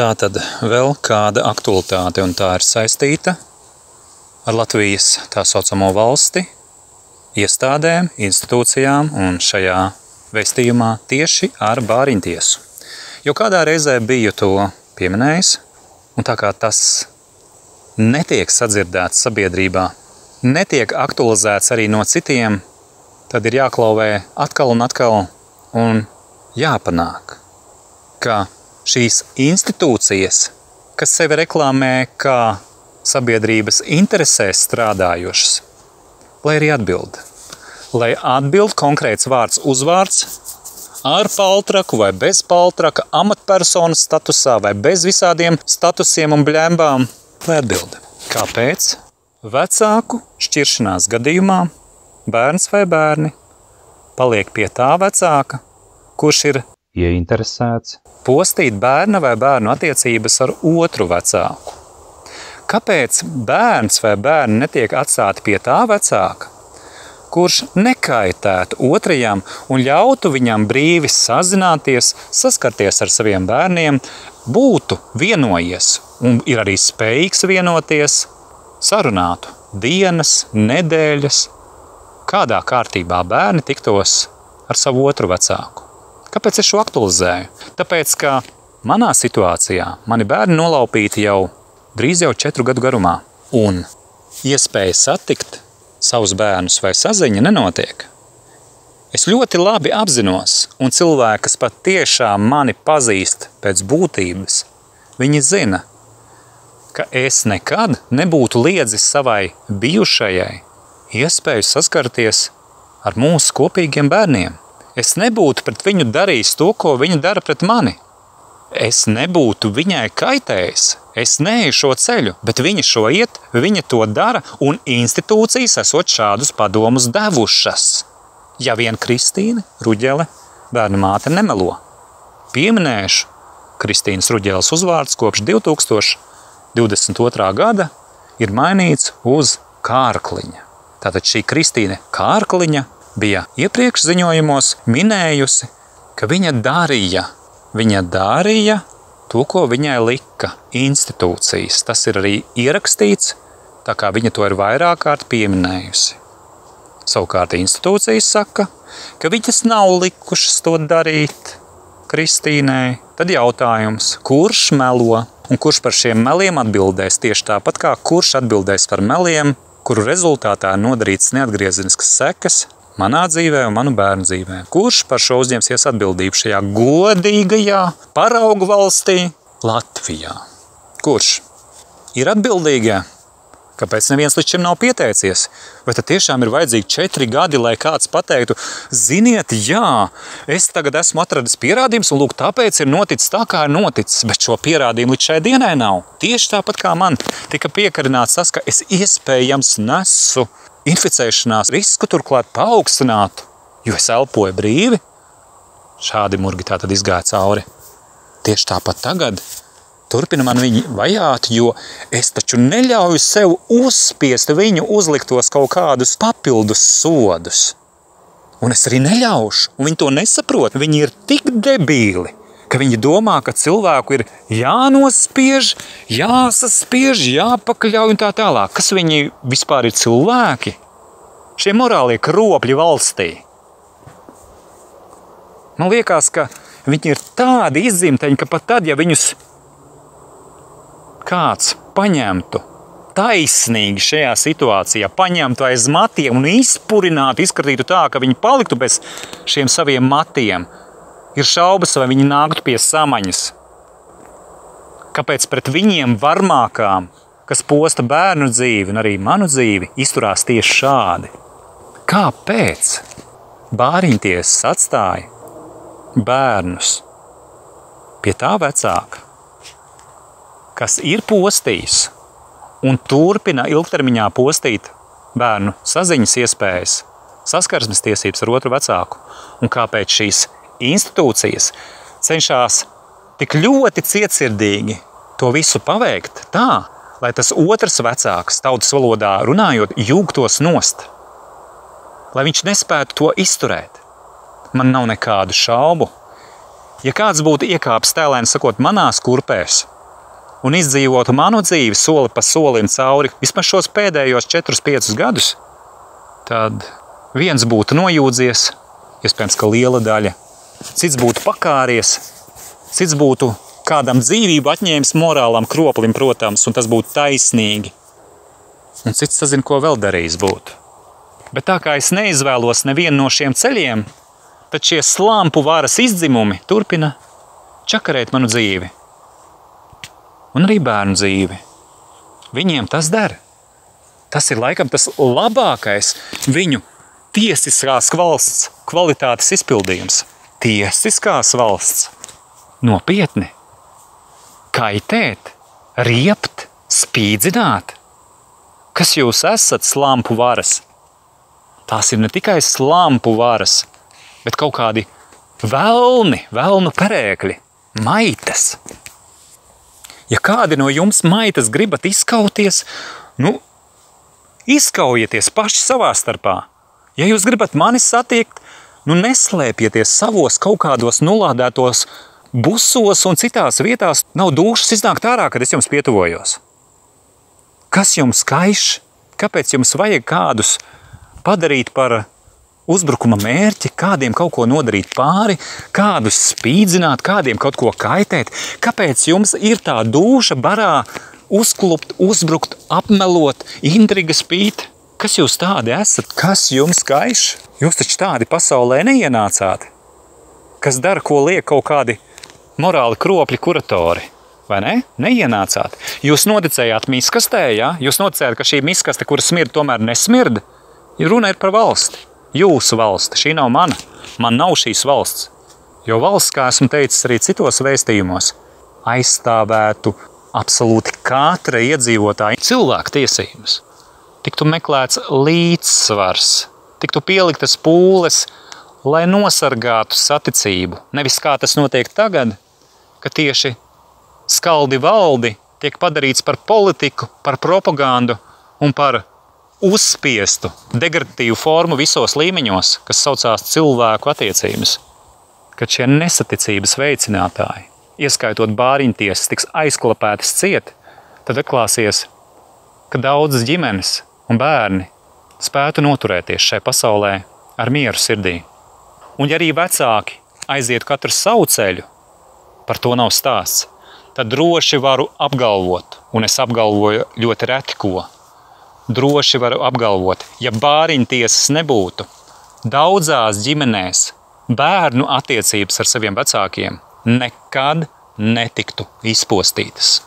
Tātad vēl kāda aktualitāte, un tā ir saistīta ar Latvijas tā saucamo valsti, iestādēm, institūcijām un šajā vēstījumā tieši ar Bāriņtiesu. Jo kādā reizē biju to pieminējis, un tā kā tas netiek sadzirdēts sabiedrībā, netiek aktualizēts arī no citiem, tad ir jāklauvē atkal un atkal un jāpanāk, ka šīs institūcijas, kas sevi reklamē kā sabiedrības interesēs strādājošas, lai arī atbild. Lai atbild konkrēts vārds uzvārds ar paltraku vai bez paltraka, amatpersonas statusā vai bez visādiem statusiem un bļembām, lai atbild. Kāpēc vecāku šķiršanās gadījumā bērns vai bērni paliek pie tā vecāka, kurš ir ieinteresēts postīt bērna vai bērnu attiecības ar otru vecāku? Kāpēc bērns vai bērni netiek atstāti pie tā vecāka, kurš nekaitētu otrajam un ļautu viņam brīvi sazināties, saskarties ar saviem bērniem, būtu vienojies un ir arī spējīgs vienoties, sarunātu dienas, nedēļas, kādā kārtībā bērni tiktos ar savu otru vecāku? Kāpēc es šo aktualizēju? Tāpēc, ka manā situācijā mani bērni nolaupīti jau drīz jau 4 gadu garumā, un iespēja satikt savus bērnus vai saziņa nenotiek. Es ļoti labi apzinos, un cilvēki, kas pat tiešām mani pazīst pēc būtības, viņi zina, ka es nekad nebūtu liedzis savai bijušajai iespēju saskarties ar mūsu kopīgiem bērniem. Es nebūtu pret viņu darījis to, ko viņa dara pret mani. Es nebūtu viņai kaitējis. Es neeju šo ceļu, bet viņa šo iet, viņa to dara, un institūcijas esot šādus padomus devušas. Ja vien Kristīne Ruģele, bērna māte, nemelo. Pieminēšu Kristīnas Ruģeles uzvārds kopš 2022. gada ir mainīts uz Kārkliņa. Tātad šī Kristīne Kārkliņa bija iepriekš ziņojumos minējusi, ka viņa darīja to, ko viņai lika institūcijas. Tas ir arī ierakstīts, tā kā viņa to ir vairāk kārt pieminējusi. Savukārt institūcijas saka, ka viņas nav likušas to darīt Kristīnai. Tad jautājums, kurš melo un kurš par šiem meliem atbildēs tieši tāpat kā kurš atbildēs par meliem, kuru rezultātā nodarīts neatgriezeniskas sekas manā dzīvē un manu bērnu dzīvē. Kurš par šo uzņemsies atbildību šajā godīgajā paraugu valstī Latvijā? Kurš ir atbildīgie? Kāpēc neviens līdz šim nav pieteicies? Vai tad tiešām ir vajadzīgi 4 gadi, lai kāds pateiktu, ziniet, jā, es tagad esmu atradis pierādījums un lūk, tāpēc ir noticis tā, kā ir noticis, bet šo pierādījumu līdz šai dienai nav. Tieši tāpat kā man tika piekarināts tas, ka es iespējams nesu inficēšanās risku turklāt paaugstināt, jo es elpoju brīvi. Šādi murgi tā tad izgāja cauri. Tieši tāpat tagad turpina man viņi vajāt, jo es taču neļauju sev uzspiest viņu uzliktos kaut kādus papildus sodus. Un es arī neļaušu, un viņi to nesaprot. Viņi ir tik debīli, ka viņi domā, ka cilvēku ir jānospiež, jāsaspiež, jāpakļauj un tā tālāk. Kas viņi vispār ir cilvēki? Šie morālie kropļi valstī. Man liekas, ka viņi ir tādi izzimteņi, ka pat tad, ja viņus kāds paņemtu taisnīgi šajā situācijā, paņemtu aiz matiem un izpurinātu, izskatītu tā, ka viņi paliktu bez šiem saviem matiem, ir šaubas, vai viņi nāktu pie samaņas. Kāpēc pret viņiem varmākām, kas posta bērnu dzīvi un arī manu dzīvi, izturās tieši šādi? Kāpēc Bāriņtiesas atstāja bērnus pie tā vecāka, kas ir postījis un turpina ilgtermiņā postīt bērnu saziņas iespējas, saskarsmes tiesības ar otru vecāku, un kāpēc šīs institūcijas cenšas tik ļoti cietsirdīgi to visu paveikt tā, lai tas otrs vecāks, tautas valodā runājot, jūgtos nost, lai viņš nespētu to izturēt. Man nav nekādu šaubu, Ja kāds būtu iekāpis tēlēni sakot manās kurpēs un izdzīvotu manu dzīvi soli pa solim cauri vismaz šos pēdējos 4-5 gadus, tad viens būtu nojūdzies, iespējams, ka liela daļa, cits būtu pakāries, cits būtu kādam dzīvību atņēmis morālam kroplim, protams, un tas būtu taisnīgi. Un cits sazina, ko vēl darījis būtu. Bet tā kā es neizvēlos nevienu no šiem ceļiem, tad šie slampu varas izdzimumi turpina čakarēt manu dzīvi. Un arī bērnu dzīvi. Viņiem tas dara. Tas ir laikam tas labākais viņu tiesiskās valsts kvalitātes izpildījums. Tiesiskās valsts. Nopietni. Kaitēt, riept, spīdzināt. Kas jūs esat, slampu varas? Tās ir ne tikai slampu varas, bet kaut kādi velnu perēkļi, maitas. Ja kādi no jums maitas gribat izkauties, izkaujieties paši savā starpā. Ja jūs gribat mani satiekt, neslēpieties savos kaut kādos nolādētos busos un citās vietās. Nav dūšas iznākt ārā, kad es jums pietuvojos. Kas jums kaiš? Kāpēc jums vajag kādus padarīt par uzbrukuma mērķi, kādiem kaut ko nodarīt pāri, kādus spīdzināt, kādiem kaut ko kaitēt? Kāpēc jums ir tā dūša barā uzklupt, uzbrukt, apmelot, intriga spīt? Kas jūs tādi esat? Kas jums kaiš? Jūs taču tādi pasaulē neienācāt. Kas dara, ko liek kaut kādi morāli kropļi kuratori, vai ne? Neienācāt. Jūs noticējāt miskastē, ja? Jūs noticējāt, ka šī miskaste, kura smird, tomēr nesmird. Runa ir par valsti. Jūsu valsti. Šī nav mana. Man nav šīs valsts. Jo valsts, kā esmu teicis arī citos vēstījumos, aizstāvētu absolūti katra iedzīvotāja cilvēku tiesības. Tiktu meklēts līdzsvars, tiktu pieliktas pūles, lai nosargātu saticību. Nevis kā tas notiek tagad, ka tieši skaldi valdi tiek padarīts par politiku, par propagandu un par uzspiestu degradatīvu formu visos līmeņos, kas saucās cilvēku attiecības. Kad šie nesaticības veicinātāji, ieskaitot bāriņtiesas, tiks aizklapētas ciet, tad atklāsies, ka daudzas ģimenes un bērni spētu noturēties šajā pasaulē ar mieru sirdī. Un ja arī vecāki aiziet katru savu ceļu, par to nav stāsts, tad droši varu apgalvot, un es apgalvoju ļoti reti ko, droši varu apgalvot, ja bāriņtiesas nebūtu, daudzās ģimenēs bērnu attiecības ar saviem vecākiem nekad netiktu izpostītas.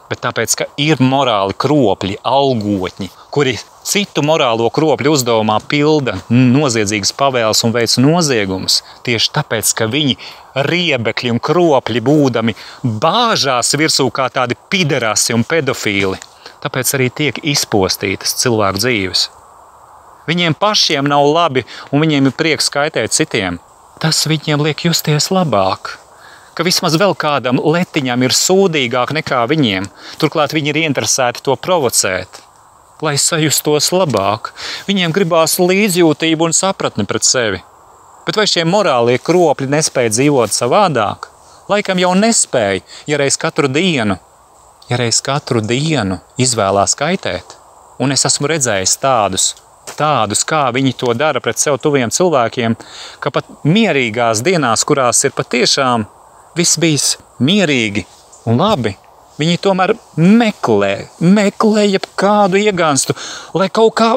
Bet tāpēc, ka ir morāli kropļi, algotņi, kuri citu morālo kropļu uzdevumā pilda noziedzīgas pavēles un veic noziegumus, tieši tāpēc, ka viņi riebekļi un kropļi būdami bāžās virsū kā tādi piderasi un pedofīli, tāpēc arī tiek izpostītas cilvēku dzīves. Viņiem pašiem nav labi un viņiem ir prieks kaitēt citiem. Tas viņiem liek justies labāk, ka vismaz vēl kādam letiņam ir sūdīgāk nekā viņiem. Turklāt viņi ir ieinteresēti to provocēt, lai sajustos labāk. Viņiem gribās līdzjūtību un sapratni pret sevi. Bet vai šie morālie kropļi nespēja dzīvot savādāk? Laikam jau nespēja, ja reiz katru dienu izvēlās kaitēt. Un es esmu redzējis tādus, kā viņi to dara pret sev tuviem cilvēkiem, ka pat mierīgās dienās, kurās ir patiešām viss bijis mierīgi un labi, viņi tomēr meklē jebkādu ieganstu, lai kaut kā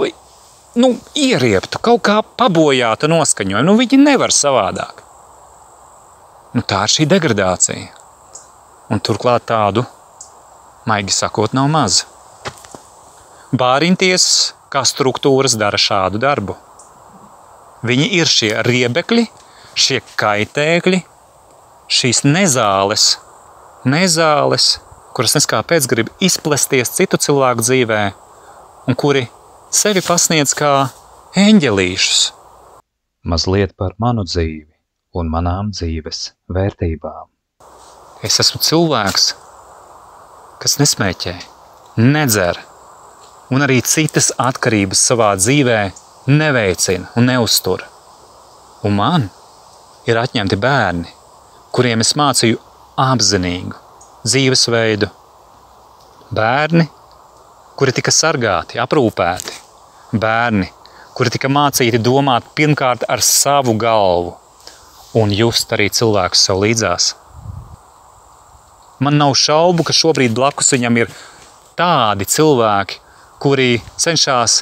ierieptu, kaut kā pabojātu noskaņojumu. Viņi nevar savādāk. Tā ir šī degradācija. Un turklāt tādu, maigi sakot, nav maz. Bāriņtiesas kā struktūras dara šādu darbu. Viņi ir šie riebekļi, šie kaitēkļi, šīs nezāles, kuras neskāpēc grib izplesties citu cilvēku dzīvē un kuri sevi pasniedz kā eņģelīšus. Mazliet par manu dzīvi un manām dzīves vērtībām. Es esmu cilvēks, kas nesmēķē, nedzer un arī citas atkarības savā dzīvē neveicina un neuztur. Un man ir atņemti bērni. kuriem es mācīju apzinīgu dzīvesveidu, bērni, kuri tika sargāti, aprūpēti, bērni, kuri tika mācīti domāt pirmkārt ar savu galvu un just arī cilvēkus sev līdzās. Man nav šaubu, ka šobrīd blakus viņam ir tādi cilvēki, kuri cenšas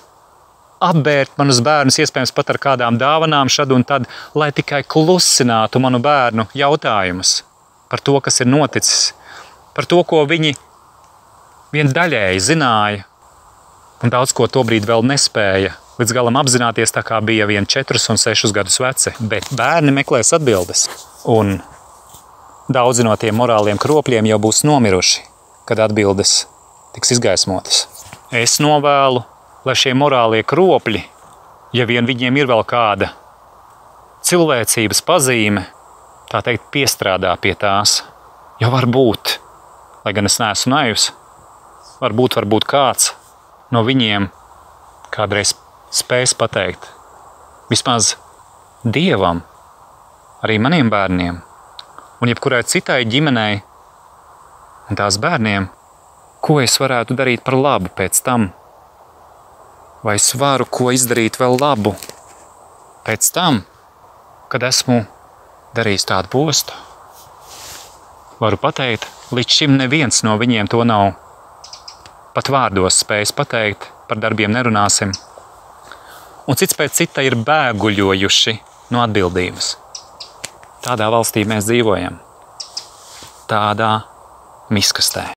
apbērt manus bērnus, iespējams pat ar kādām dāvanām šad un tad, lai tikai klusinātu manu bērnu jautājumus par to, kas ir noticis, par to, ko viņi vien daļēji zināja un daudz ko tobrīd vēl nespēja līdz galam apzināties, tā kā bija vien 4 un 6 gadus veci. Bet bērni meklēs atbildes, un daudzi no tiem morāliem kropļiem jau būs nomiruši, kad atbildes tiks izgaismotas. Es novēlu, lai šie morālie kropļi, ja vien viņiem ir vēl kāda cilvēcības pazīme, tā teikt, piestrādā pie tās. Jo varbūt, lai gan es neesmu naivs, varbūt kāds no viņiem kādreiz spēs pateikt vismaz Dievam, arī maniem bērniem un jebkurai citai ģimenei un tās bērniem, ko es varētu darīt par labu pēc tam. Vai es varu ko izdarīt vēl labu pēc tam, kad esmu darījis tādu postu? Varu pateikt, līdz šim neviens no viņiem to nav pat vārdos spējis pateikt, par darbiem nerunāsim. Un cits pēc cita ir bēguļojuši no atbildības. Tādā valstī mēs dzīvojam. Tādā miskastē.